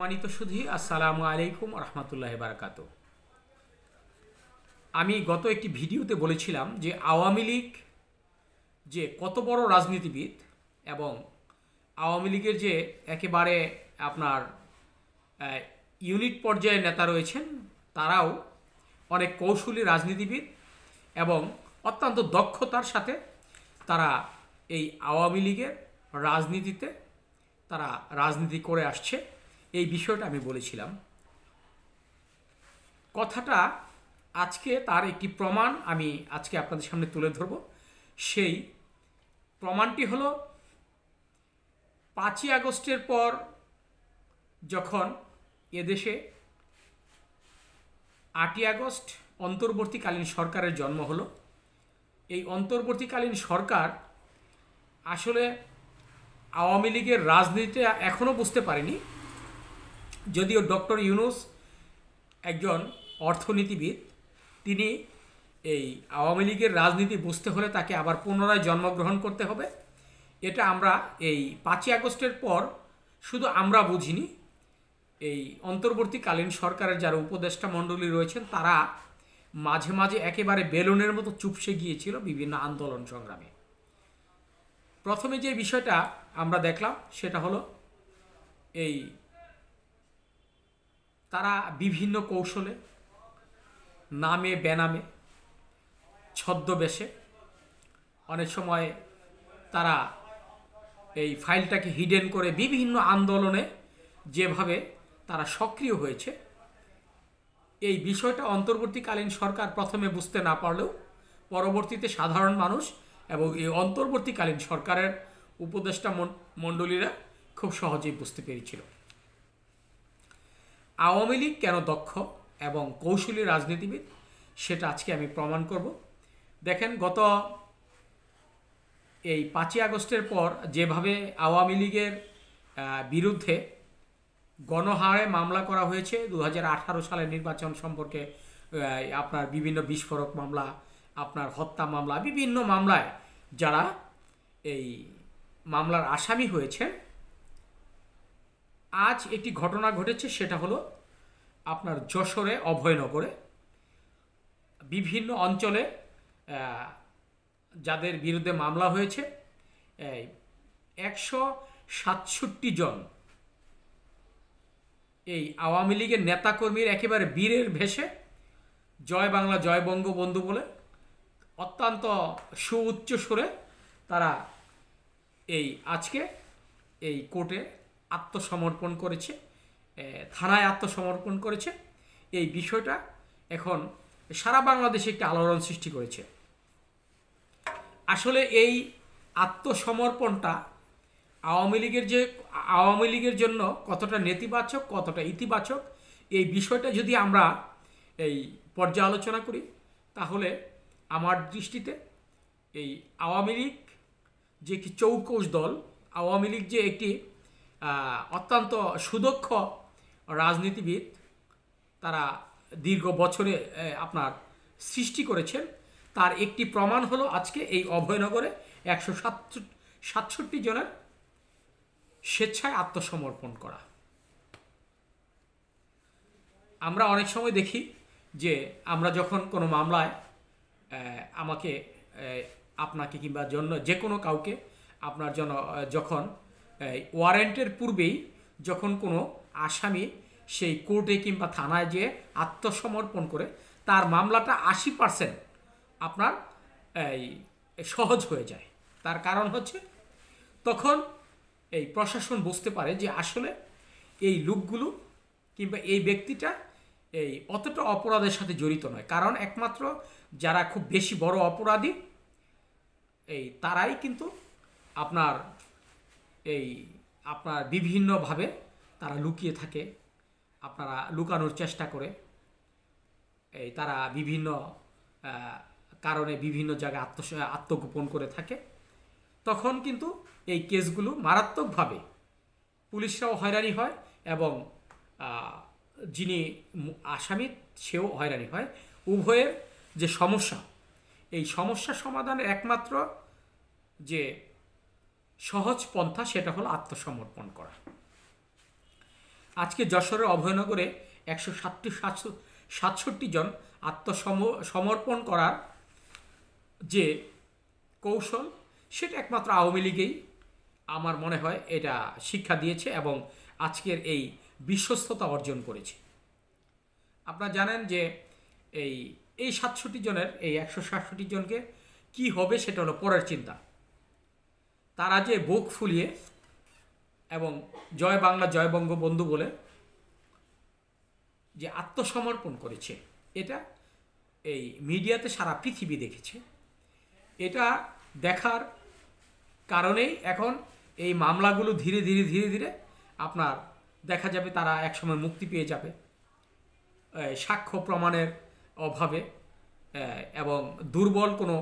সম্মানিত সুধী, আসসালামু আলাইকুম রহমতুল্লাহ বারাকাত। আমি গত একটি ভিডিওতে বলেছিলাম যে আওয়ামী লীগ যে কত বড় রাজনীতিবিদ এবং আওয়ামী লীগের যে একেবারে আপনার ইউনিট পর্যায়ের নেতা রয়েছেন, তারাও অনেক কৌশলী রাজনীতিবিদ এবং অত্যন্ত দক্ষতার সাথে তারা এই আওয়ামী লীগের রাজনীতিতে তারা রাজনীতি করে আসছে। এই বিষয়টা আমি বলেছিলাম। কথাটা আজকে তার একটি প্রমাণ আমি আজকে আপনাদের সামনে তুলে ধরব। সেই প্রমাণটি হলো 5ই আগস্টের পর যখন এদেশে 8ই আগস্ট অন্তর্বর্তীকালীন সরকারের জন্ম হলো। এই অন্তর্বর্তীকালীন সরকার আসলে আওয়ামী লীগের রাজনীতিটা এখনও বুঝতে পারেনি, যদিও ডক্টর ইউনূস একজন অর্থনীতিবিদ। তিনি এই আওয়ামী লীগের রাজনীতি বুঝতে হলে তাকে আবার পুনরায় জন্মগ্রহণ করতে হবে। এটা আমরা এই 5ই আগস্টের পর শুধু আমরা বুঝিনি, এই অন্তর্বর্তীকালীন সরকারের যারা উপদেষ্টা মণ্ডলী রয়েছেন তারা মাঝে মাঝে একেবারে বেলুনের মতো চুপসে গিয়েছিল বিভিন্ন আন্দোলন সংগ্রামে। প্রথমে যে বিষয়টা আমরা দেখলাম সেটা হলো এই তারা বিভিন্ন কৌশলে, নামে বেনামে, ছদ্মবেশে অনেক সময় তারা এই ফাইলটাকে হিডেন করে বিভিন্ন আন্দোলনে যেভাবে তারা সক্রিয় হয়েছে, এই বিষয়টা অন্তর্বর্তীকালীন সরকার প্রথমে বুঝতে না পারলেও পরবর্তীতে সাধারণ মানুষ এবং এই অন্তর্বর্তীকালীন সরকারের উপদেষ্টা মণ্ডলীরা খুব সহজেই বুঝতে পেরেছিল আওয়ামী লীগ কেন দক্ষ এবং কৌশলী রাজনীতিবিদ। সেটা আজকে আমি প্রমাণ করব। দেখেন, গত এই 5ই আগস্টের পর যেভাবে আওয়ামী লীগের বিরুদ্ধে গণহারে মামলা করা হয়েছে, 2018 সালের নির্বাচন সম্পর্কে আপনার বিভিন্ন বিস্ফোরক মামলা, আপনার হত্যা মামলা, বিভিন্ন মামলায় যারা এই মামলার আসামি হয়েছে, আজ একটি ঘটনা ঘটেছে। সেটা হলো আপনার যশোরে অভয়নগরে বিভিন্ন অঞ্চলে যাদের বিরুদ্ধে মামলা হয়েছে 167 জন এই আওয়ামী লীগের নেতাকর্মীর একেবারে বীরের ভেষে জয় বাংলা জয় বঙ্গবন্ধু বলে অত্যন্ত সুউচ্চ সুরে তারা এই আজকে এই কোর্টে আত্মসমর্পণ করেছে, থানায় আত্মসমর্পণ করেছে। এই বিষয়টা এখন সারা বাংলাদেশে একটি আলোড়ন সৃষ্টি করেছে। আসলে এই আত্মসমর্পণটা আওয়ামী লীগের জন্য কতটা নেতিবাচক, কতটা ইতিবাচক, এই বিষয়টা যদি আমরা এই পর্যালোচনা করি, তাহলে আমার দৃষ্টিতে এই আওয়ামী লীগ যে একটি চৌকস দল, আওয়ামী লীগ যে একটি অত্যন্ত সুদক্ষ রাজনীতিবিদ, তারা দীর্ঘ বছরে আপনার সৃষ্টি করেছেন, তার একটি প্রমাণ হলো আজকে এই অভয়নগরে 167 জনের স্বেচ্ছায় আত্মসমর্পণ করা। আমরা অনেক সময় দেখি যে আমরা যখন কোনো মামলায় আপনাকে কিংবা যে কোনো কাউকে আপনার জন্য যখন ওয়ারেন্টের পূর্বেই যখন কোনো আসামি সেই কোর্টে কিংবা থানায় যেয়ে আত্মসমর্পণ করে, তার মামলাটা 80% আপনার সহজ হয়ে যায়। তার কারণ হচ্ছে তখন এই প্রশাসন বুঝতে পারে যে আসলে এই লোকগুলো কিংবা এই ব্যক্তিটা অতটা অপরাধের সাথে জড়িত নয়। কারণ একমাত্র যারা খুব বেশি বড় অপরাধী তারাই কিন্তু আপনার বিভিন্নভাবে তারা লুকিয়ে থাকে, আপনারা লুকানোর চেষ্টা করে, তারা বিভিন্ন কারণে বিভিন্ন জায়গায় আত্মগোপন করে থাকে। তখন কিন্তু এই কেসগুলো মারাত্মকভাবে পুলিশরাও হয়রানি হয় এবং যিনি আসামি সেও হয়রানি হয়। উভয়ের যে সমস্যা, এই সমস্যা সমাধানের একমাত্র যে সহজ পন্থা সেটা হলো আত্মসমর্পণ করা। আজকে যশোরের অভয়নগরে 167 জন আত্মসমর্পণ করার যে কৌশল, সেটা একমাত্র আওয়ামী লীগেই আমার মনে হয় এটা শিক্ষা দিয়েছে এবং আজকের এই বিশ্বস্ততা অর্জন করেছে। আপনারা জানেন যে এই এই 67 জনের এই 167 জনকে কি হবে সেটা হলো পরের চিন্তা। তারা যে বুক ফুলিয়ে এবং জয় বাংলা জয় বঙ্গবন্ধু বলে যে আত্মসমর্পণ করেছে, এটা এই মিডিয়াতে সারা পৃথিবী দেখেছে। এটা দেখার কারণেই এখন এই মামলাগুলো ধীরে ধীরে ধীরে ধীরে আপনার দেখা যাবে তারা একসময় মুক্তি পেয়ে যাবে সাক্ষ্য প্রমাণের অভাবে, এবং দুর্বল কোনো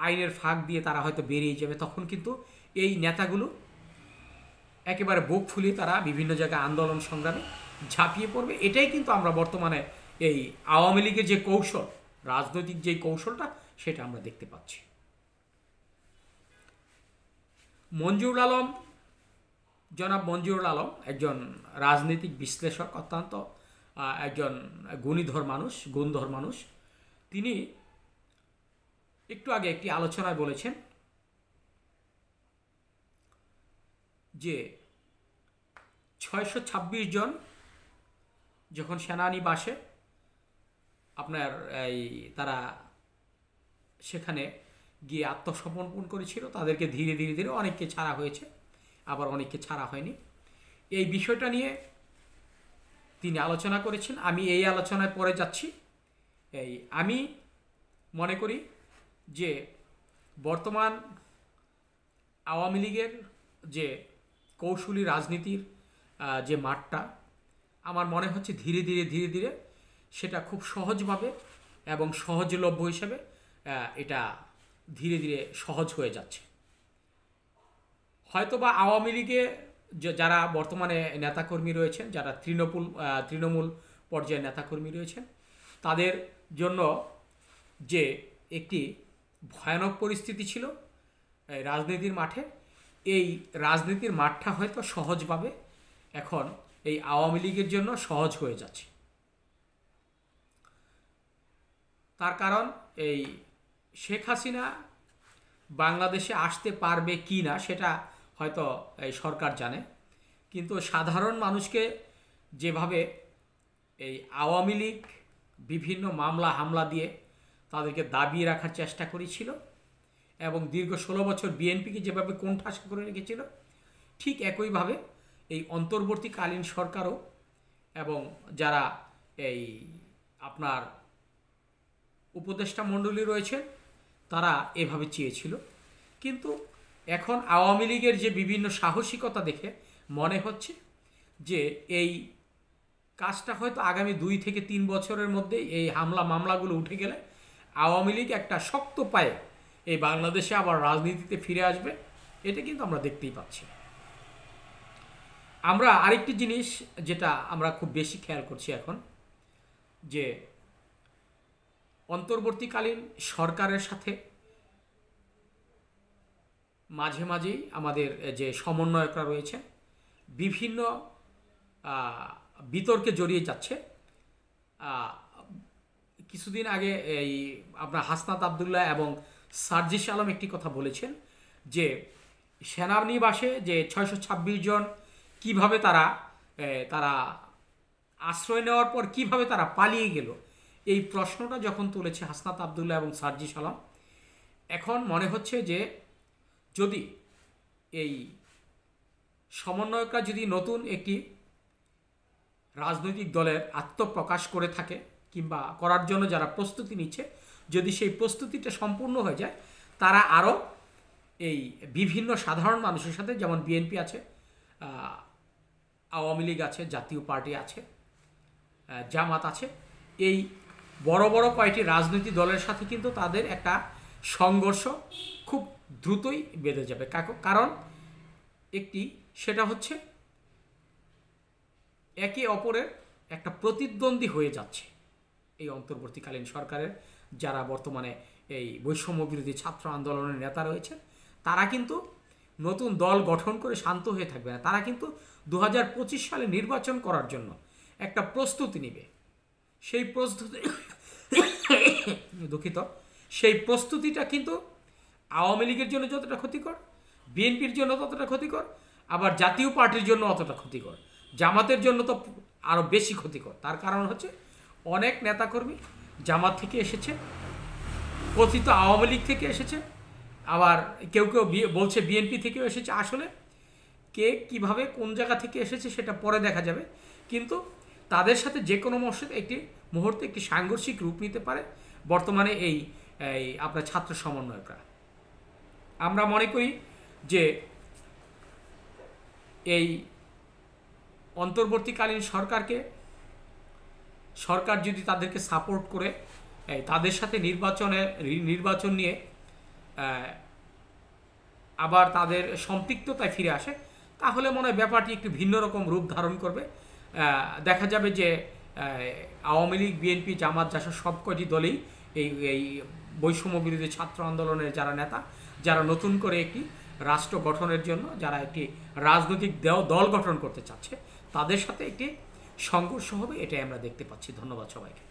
আইনের ফাঁক দিয়ে তারা হয়তো বেরিয়ে যাবে। তখন কিন্তু এই নেতাগুলো একেবারে বুক ফুলিয়ে তারা বিভিন্ন জায়গায় আন্দোলন সংগ্রামে ঝাঁপিয়ে পড়বে। এটাই কিন্তু আমরা বর্তমানে এই আওয়ামী লীগের যে কৌশল, রাজনৈতিক যে কৌশলটা, সেটা আমরা দেখতে পাচ্ছি। মঞ্জুরুল আলম, জনাব মঞ্জুরুল আলম একজন রাজনৈতিক বিশ্লেষক, অত্যন্ত একজন গুণধর মানুষ। তিনি একটু আগে একটি আলোচনায় বলেছেন যে 626 জন যখন সেনানিবাসে আপনার তারা সেখানে গিয়ে আত্মসমর্পণ করেছিল, তাদেরকে ধীরে ধীরে ধীরে অনেককে ছাড়া হয়েছে, আবার অনেককে ছাড়া হয়নি। এই বিষয়টা নিয়ে তিনি আলোচনা করেছেন। আমি এই আলোচনায় পরে যাচ্ছি। আমি মনে করি যে বর্তমান আওয়ামী লীগের যে কৌশলী রাজনীতির যে মাঠটা, আমার মনে হচ্ছে ধীরে ধীরে ধীরে ধীরে সেটা খুব সহজভাবে এবং সহজলভ্য হিসেবে এটা ধীরে ধীরে সহজ হয়ে যাচ্ছে। হয়তোবা আওয়ামী লীগে যারা বর্তমানে নেতাকর্মী রয়েছেন, যারা তৃণমূল পর্যায়ে নেতাকর্মী রয়েছেন, তাদের জন্য যে একটি ভয়ানক পরিস্থিতি ছিল রাজনীতির মাঠে, এই রাজনীতির মাঠটা হয়তো সহজভাবে এখন এই আওয়ামী লীগের জন্য সহজ হয়ে যাচ্ছে। তার কারণ এই শেখ হাসিনা বাংলাদেশে আসতে পারবে কি না সেটা হয়তো এই সরকার জানে, কিন্তু সাধারণ মানুষকে যেভাবে এই আওয়ামী লীগ বিভিন্ন মামলা হামলা দিয়ে তাদেরকে দাবিয়ে রাখার চেষ্টা করেছিল এবং দীর্ঘ 16 বছর বিএনপিকে যেভাবে কোণঠাসা করে রেখেছিল, ঠিক একইভাবে এই অন্তর্বর্তীকালীন সরকারও এবং যারা এই আপনার উপদেষ্টা মণ্ডলী রয়েছেন তারা এভাবে চেয়েছিল। কিন্তু এখন আওয়ামী লীগের যে বিভিন্ন সাহসিকতা দেখে মনে হচ্ছে যে এই কাজটা হয়তো আগামী 2 থেকে 3 বছরের মধ্যে এই মামলাগুলো উঠে গেলে আওয়ামী লীগ একটা শক্ত পায়ে এই বাংলাদেশে আবার রাজনীতিতে ফিরে আসবে। এটা কিন্তু আমরা দেখতেই পাচ্ছি। আমরা আরেকটি জিনিস যেটা আমরা খুব বেশি খেয়াল করছি এখন, যে অন্তর্বর্তীকালীন সরকারের সাথে মাঝে মাঝেই আমাদের যে সমন্বয়করা রয়েছে বিভিন্ন বিতর্কে জড়িয়ে যাচ্ছে। কিছুদিন আগে এই আপনার হাসনাত আবদুল্লাহ এবং সার্জিস আলম একটি কথা বলেছেন যে সেনানিবাসে যে 626 জন কিভাবে তারা আশ্রয় নেওয়ার পর কিভাবে তারা পালিয়ে গেল, এই প্রশ্নটা যখন তুলেছে হাসনাত আবদুল্লাহ এবং সার্জিস আলম, এখন মনে হচ্ছে যে যদি এই সমন্বয়করা যদি নতুন একটি রাজনৈতিক দলের আত্মপ্রকাশ করে থাকে কিংবা করার জন্য যারা প্রস্তুতি নিচ্ছে, যদি সেই প্রস্তুতিটা সম্পূর্ণ হয়ে যায়, তারা আরও এই বিভিন্ন সাধারণ মানুষের সাথে, যেমন বিএনপি আছে, আওয়ামী লীগ আছে, জাতীয় পার্টি আছে, জামাত আছে, এই বড় বড় কয়েকটি রাজনৈতিক দলের সাথে কিন্তু তাদের একটা সংঘর্ষ খুব দ্রুতই বেঁধে যাবে। কারণ সেটা হচ্ছে একে অপরের একটা প্রতিদ্বন্দ্বী হয়ে যাচ্ছে এই অন্তর্বর্তীকালীন সরকারের যারা বর্তমানে এই বৈষম্য বিরোধী ছাত্র আন্দোলনের নেতা রয়েছে। তারা কিন্তু নতুন দল গঠন করে শান্ত হয়ে থাকবে না, তারা কিন্তু 2025 সালে নির্বাচন করার জন্য একটা প্রস্তুতি নেবে, সেই প্রস্তুতি দুঃখিত, সেই প্রস্তুতিটা কিন্তু আওয়ামী লীগের জন্য যতটা ক্ষতিকর, বিএনপির জন্য ততটা ক্ষতিকর, আবার জাতীয় পার্টির জন্য অতটা ক্ষতিকর, জামাতের জন্য তো আরও বেশি ক্ষতিকর। তার কারণ হচ্ছে অনেক নেতাকর্মী জামাত থেকে এসেছে, কথিত আওয়ামী লীগ থেকে এসেছে, আবার কেউ কেউ বলছে বিএনপি থেকেও এসেছে। আসলে কে কিভাবে কোন জায়গা থেকে এসেছে সেটা পরে দেখা যাবে, কিন্তু তাদের সাথে যে কোনো মুহূর্তে একটি সাংঘর্ষিক রূপ নিতে পারে বর্তমানে এই আপনার ছাত্র সমন্বয়করা। আমরা মনে করি যে এই অন্তর্বর্তীকালীন সরকার যদি তাদেরকে সাপোর্ট করে তাদের সাথে নির্বাচন নিয়ে আবার তাদের সম্পৃক্ততায় ফিরে আসে, তাহলে মনে হয় ব্যাপারটি একটু ভিন্ন রকম রূপ ধারণ করবে। দেখা যাবে যে আওয়ামী লীগ, বিএনপি, জামাত, জাসদ সবকটি দলেই এই বৈষম্য বিরোধী ছাত্র আন্দোলনের যারা নেতা, যারা নতুন করে একটি রাষ্ট্র গঠনের জন্য যারা একটি রাজনৈতিক দল গঠন করতে চাচ্ছে, তাদের সাথে একটি সংঘর্ষ হবে, এটাই আমরা দেখতে পাচ্ছি। ধন্যবাদ সবাইকে।